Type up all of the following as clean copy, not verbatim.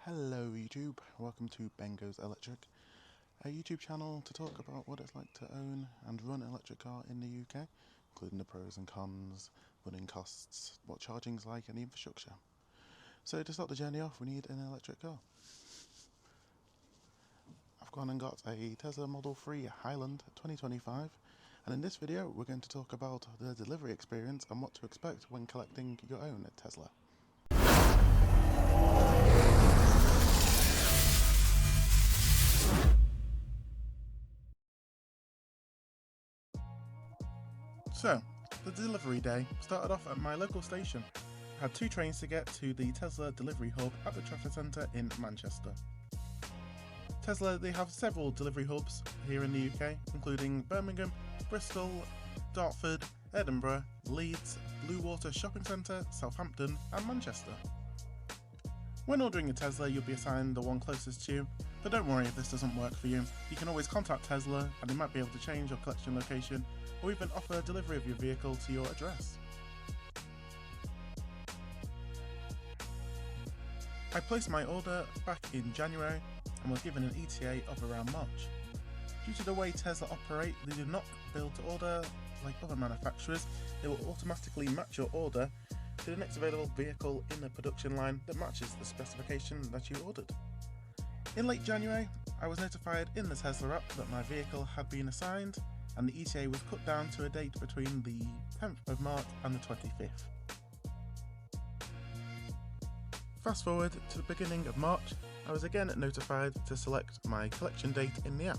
Hello YouTube, welcome to Ben Goes Electric, a YouTube channel to talk about what it's like to own and run an electric car in the UK, including the pros and cons, running costs, what charging's like and the infrastructure. So to start the journey off, we need an electric car. I've gone and got a Tesla Model 3 Highland 2025, and in this video we're going to talk about the delivery experience and what to expect when collecting your own Tesla. So, the delivery day started off at my local station. I had 2 trains to get to the Tesla delivery hub at the Trafford Centre in Manchester. Tesla, they have several delivery hubs here in the UK, including Birmingham, Bristol, Dartford, Edinburgh, Leeds, Bluewater Shopping Centre, Southampton and Manchester. When ordering a Tesla, you'll be assigned the one closest to you, but don't worry if this doesn't work for you. You can always contact Tesla and they might be able to change your collection location or even offer delivery of your vehicle to your address. I placed my order back in January and was given an ETA of around March. Due to the way Tesla operate, they do not build to order like other manufacturers. They will automatically match your order to the next available vehicle in the production line that matches the specification that you ordered. In late January, I was notified in the Tesla app that my vehicle had been assigned and the ETA was cut down to a date between the 10th of March and the 25th. Fast forward to the beginning of March, I was again notified to select my collection date in the app.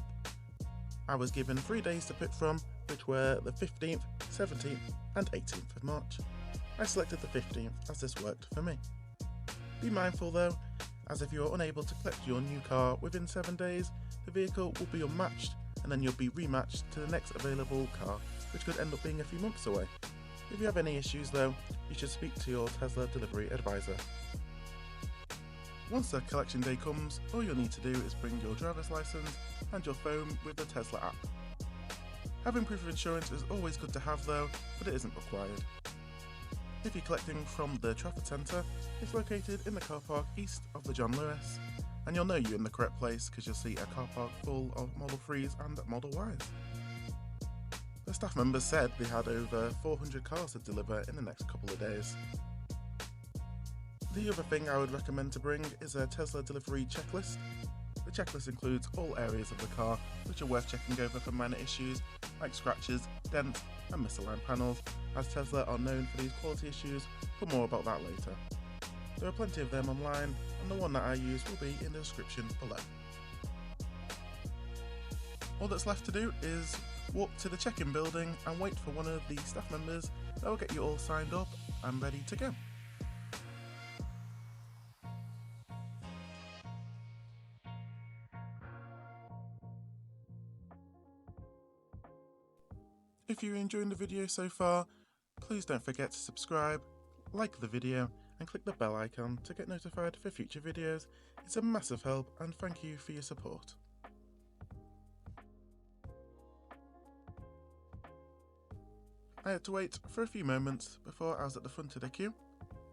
I was given 3 days to pick from, which were the 15th, 17th and 18th of March. I selected the 15th as this worked for me. Be mindful though, as if you are unable to collect your new car within 7 days, the vehicle will be unmatched and then you'll be rematched to the next available car, which could end up being a few months away. If you have any issues though, you should speak to your Tesla delivery advisor. Once the collection day comes, all you'll need to do is bring your driver's license and your phone with the Tesla app. Having proof of insurance is always good to have though, but it isn't required. If you're collecting from the Trafford Centre, it's located in the car park east of the John Lewis, and you'll know you're in the correct place because you'll see a car park full of Model 3s and Model Ys. The staff members said they had over 400 cars to deliver in the next couple of days. The other thing I would recommend to bring is a Tesla delivery checklist. The checklist includes all areas of the car which are worth checking over for minor issues like scratches, dents and misaligned panels, as Tesla are known for these quality issues, but more about that later. There are plenty of them online and the one that I use will be in the description below. All that's left to do is walk to the check-in building and wait for one of the staff members that will get you all signed up and ready to go. If you're enjoying the video so far, please don't forget to subscribe, like the video and click the bell icon to get notified for future videos. It's a massive help and thank you for your support. I had to wait for a few moments before I was at the front of the queue.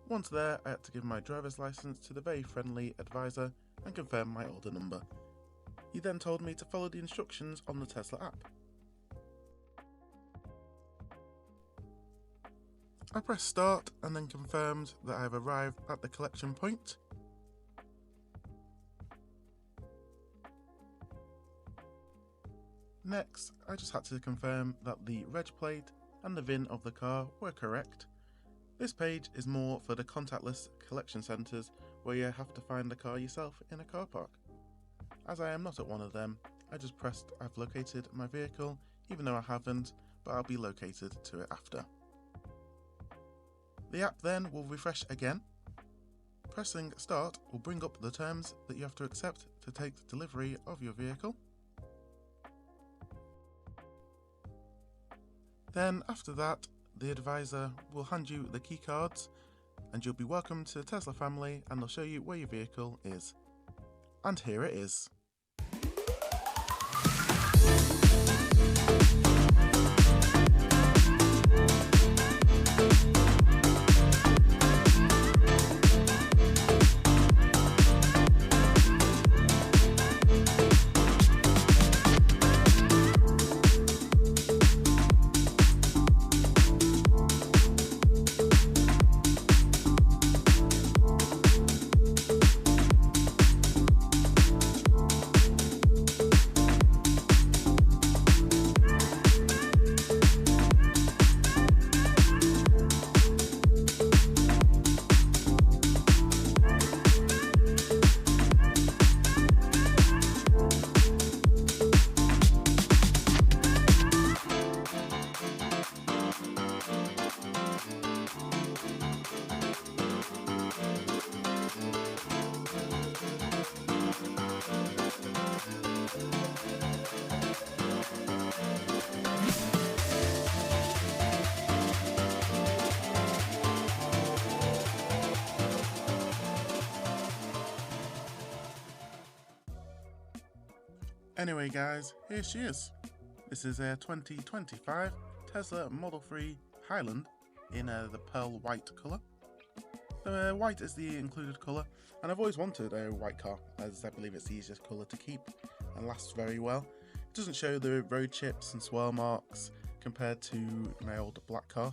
Once there, I had to give my driver's license to the very friendly advisor and confirm my order number. He then told me to follow the instructions on the Tesla app. I pressed start and then confirmed that I have arrived at the collection point. Next, I just had to confirm that the reg plate and the VIN of the car were correct. This page is more for the contactless collection centres where you have to find the car yourself in a car park. As I am not at one of them, I just pressed I've located my vehicle, even though I haven't, but I'll be located to it after. The app then will refresh again. Pressing start will bring up the terms that you have to accept to take delivery of your vehicle. Then after that, the advisor will hand you the key cards and you'll be welcome to the Tesla family and they'll show you where your vehicle is. And here it is. Anyway guys, here she is. This is a 2025 Tesla Model 3 Highland in the pearl white colour. White is the included colour, and I've always wanted a white car, as I believe it's the easiest colour to keep and lasts very well. It doesn't show the road chips and swirl marks compared to my old black car.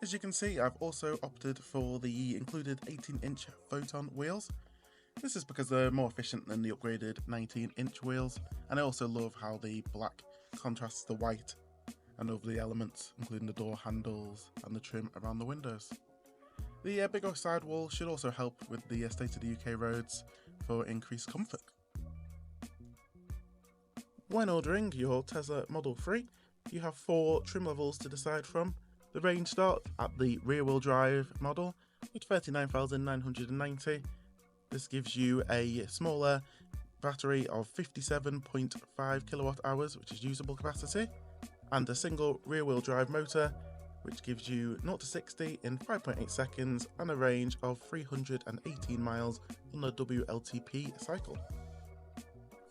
As you can see, I've also opted for the included 18-inch Photon wheels. This is because they're more efficient than the upgraded 19-inch wheels, and I also love how the black contrasts the white and over the elements, including the door handles and the trim around the windows. The bigger sidewall should also help with the state of the UK roads for increased comfort. When ordering your Tesla Model 3, you have 4 trim levels to decide from. The range starts at the rear-wheel drive model with 39,990. This gives you a smaller battery of 57.5 kilowatt hours, which is usable capacity, and a single rear-wheel drive motor, which gives you 0 to 60 in 5.8 seconds and a range of 318 miles on the WLTP cycle.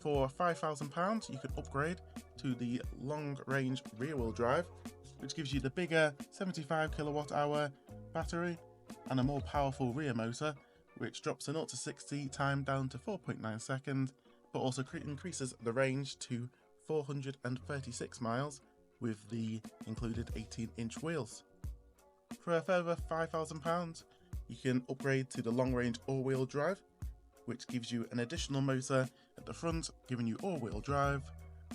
For £5,000, you could upgrade to the long-range rear-wheel drive, which gives you the bigger 75 kilowatt hour battery and a more powerful rear motor, which drops the 0 to 60 time down to 4.9 seconds, but also increases the range to 436 miles with the included 18-inch wheels. For a further £5,000, you can upgrade to the long-range all-wheel drive, which gives you an additional motor at the front, giving you all-wheel drive,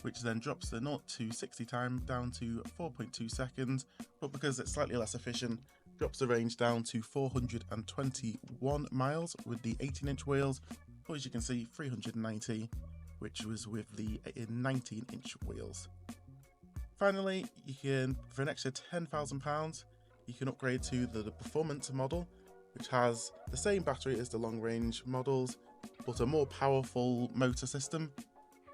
which then drops the 0 to 60 time down to 4.2 seconds, but because it's slightly less efficient, drops the range down to 421 miles with the 18-inch wheels, or as you can see, 390, which was with the 19-inch wheels. Finally, you can, for an extra £10,000, you can upgrade to the performance model, which has the same battery as the long-range models, but a more powerful motor system,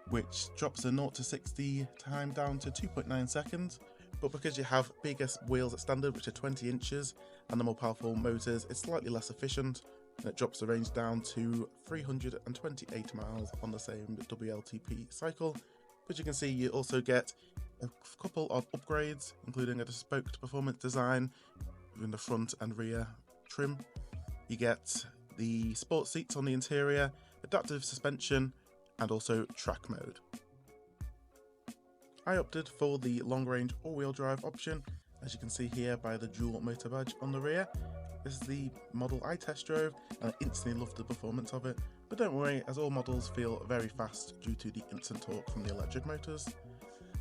which drops the 0 to 60 time down to 2.9 seconds. But because you have bigger wheels at standard, which are 20 inches, and the more powerful motors, it's slightly less efficient, and it drops the range down to 328 miles on the same WLTP cycle. But you can see you also get a couple of upgrades, including a bespoke performance design in the front and rear trim. You get the sports seats on the interior, adaptive suspension, and also track mode. I opted for the long-range all-wheel drive option, as you can see here by the dual motor badge on the rear. This is the model I test drove, and I instantly loved the performance of it, but don't worry, as all models feel very fast due to the instant torque from the electric motors.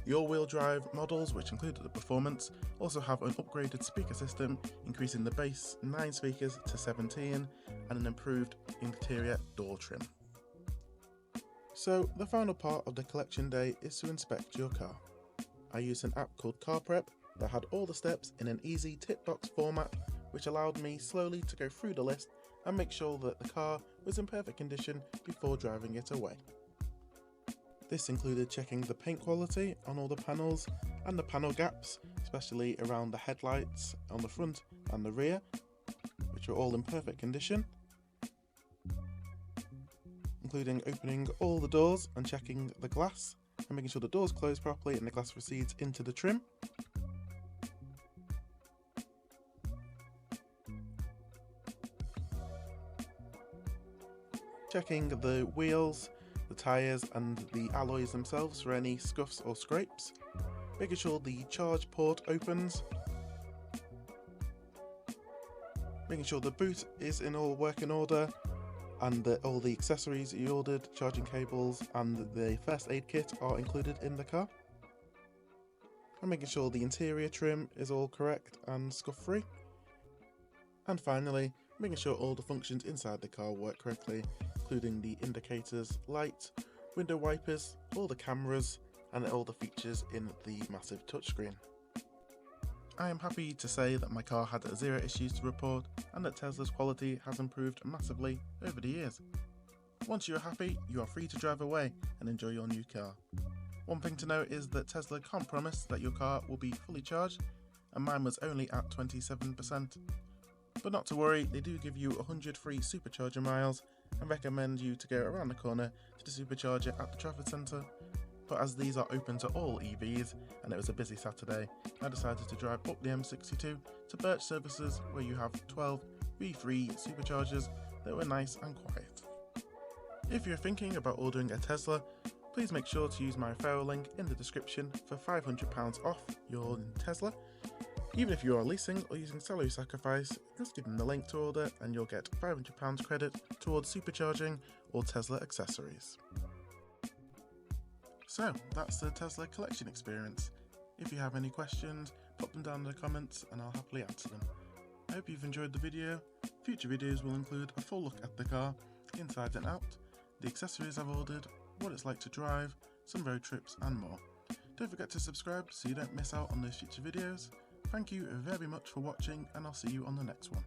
The all-wheel drive models, which included the performance, also have an upgraded speaker system, increasing the base 9 speakers to 17, and an improved interior door trim. So the final part of the collection day is to inspect your car. I used an app called Car Prep that had all the steps in an easy tick box format, which allowed me slowly to go through the list and make sure that the car was in perfect condition before driving it away. This included checking the paint quality on all the panels and the panel gaps, especially around the headlights on the front and the rear, which were all in perfect condition, including opening all the doors and checking the glass and making sure the doors close properly and the glass recedes into the trim. Checking the wheels, the tyres and the alloys themselves for any scuffs or scrapes. Making sure the charge port opens. Making sure the boot is in all working order, and that all the accessories that you ordered, charging cables and the first aid kit, are included in the car. And making sure the interior trim is all correct and scuff free. And finally, making sure all the functions inside the car work correctly, including the indicators, light, window wipers, all the cameras, and all the features in the massive touchscreen. I am happy to say that my car had 0 issues to report, and that Tesla's quality has improved massively over the years. Once you are happy, you are free to drive away and enjoy your new car. One thing to note is that Tesla can't promise that your car will be fully charged, and mine was only at 27%. But not to worry, they do give you 100 free supercharger miles, and recommend you to go around the corner to the supercharger at the Trafford Centre, but as these are open to all EVs and it was a busy Saturday, I decided to drive up the M62 to Birch Services, where you have 12 V3 superchargers that were nice and quiet. If you're thinking about ordering a Tesla, please make sure to use my referral link in the description for £500 off your Tesla. Even if you are leasing or using salary sacrifice, just give them the link to order and you'll get £500 credit towards supercharging or Tesla accessories. So that's the Tesla collection experience. If you have any questions, pop them down in the comments and I'll happily answer them. I hope you've enjoyed the video. Future videos will include a full look at the car, inside and out, the accessories I've ordered, what it's like to drive, some road trips and more. Don't forget to subscribe so you don't miss out on those future videos. Thank you very much for watching and I'll see you on the next one.